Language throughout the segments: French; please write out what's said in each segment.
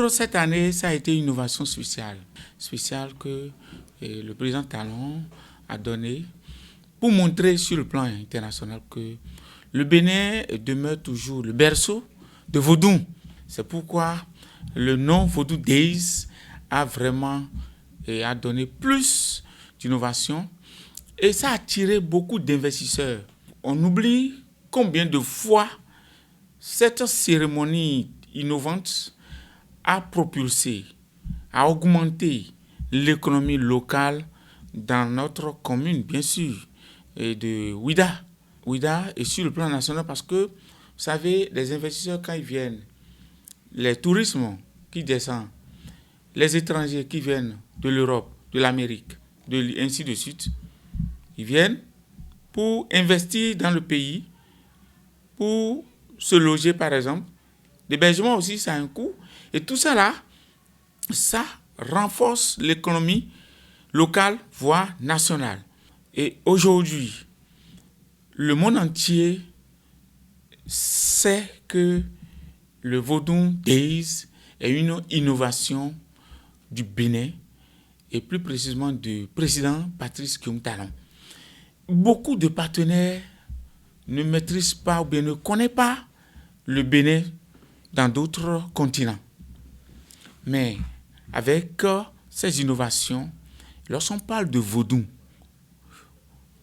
Pour cette année, ça a été une innovation spéciale que le président Talon a donnée pour montrer sur le plan international que le Bénin demeure toujours le berceau de Vodou. C'est pourquoi le nom Vodou Days a vraiment a donné plus d'innovation et ça a attiré beaucoup d'investisseurs. On oublie combien de fois cette cérémonie innovante a propulsé, a augmenté l'économie locale dans notre commune, bien sûr, et de Ouida. Ouida est sur le plan national parce que, vous savez, les investisseurs, quand ils viennent, les tourismes qui descendent, les étrangers qui viennent de l'Europe, de l'Amérique, ainsi de suite, ils viennent pour investir dans le pays, pour se loger par exemple. L'hébergement aussi, ça a un coût. Et tout ça là, ça renforce l'économie locale, voire nationale. Et aujourd'hui, le monde entier sait que le Vodou Days est une innovation du Bénin et plus précisément du président Patrice Guillaume Talon. Beaucoup de partenaires ne maîtrisent pas ou bien ne connaissent pas le Bénin dans d'autres continents. Mais avec ces innovations, lorsqu'on parle de Vodou,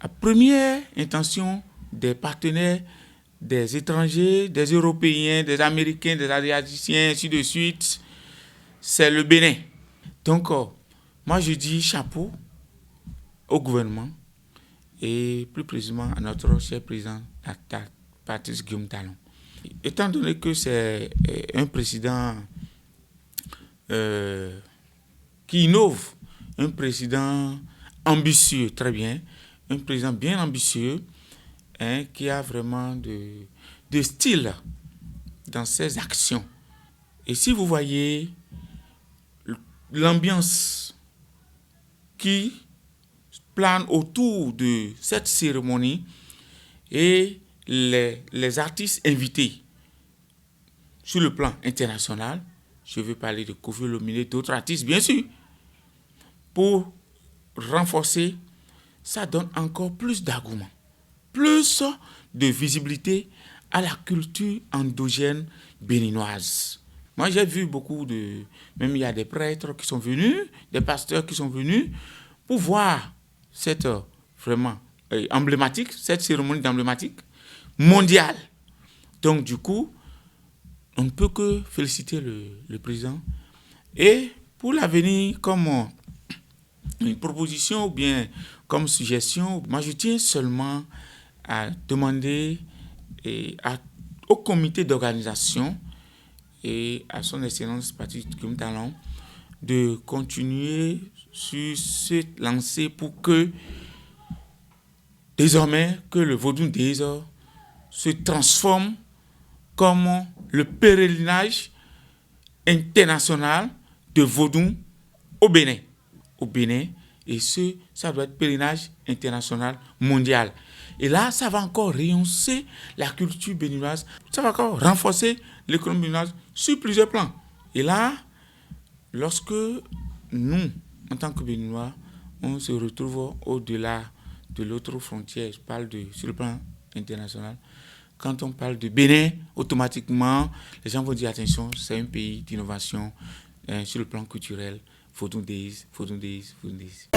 la première intention des partenaires, des étrangers, des Européens, des Américains, des Asiatiens, ainsi de suite, c'est le Bénin. Donc, moi je dis chapeau au gouvernement et plus précisément à notre cher président Patrice Guillaume Talon. Étant donné que c'est un président qui innove, un président ambitieux, très bien, un président bien ambitieux, qui a vraiment de style dans ses actions. Et si vous voyez l'ambiance qui plane autour de cette cérémonie et les artistes invités sur le plan international, je veux parler de Koffi Olomide, d'autres artistes bien sûr, pour renforcer, ça donne encore plus d'arguments, plus de visibilité à la culture endogène béninoise. Moi, j'ai vu même il y a des prêtres qui sont venus, des pasteurs qui sont venus pour voir cette vraiment emblématique, cette cérémonie emblématique mondiale. Donc, du coup, on ne peut que féliciter le président. Et pour l'avenir, comme une proposition ou bien comme suggestion, moi je tiens seulement à demander au comité d'organisation et à son excellence Patrice Guillaume Talon de continuer sur cette lancée pour que désormais que le Vodou Days se transforme comme le pèlerinage international de Vodou au Bénin. Et ça doit être pèlerinage international mondial. Et là, ça va encore rehausser la culture béninoise, ça va encore renforcer l'économie béninoise sur plusieurs plans. Et là, lorsque nous, en tant que Béninois, on se retrouve au-delà de l'autre frontière, je parle sur le plan international, quand on parle de Bénin, automatiquement, les gens vont dire attention, c'est un pays d'innovation sur le plan culturel. Vodou Days, Vodou Days, Vodou Days.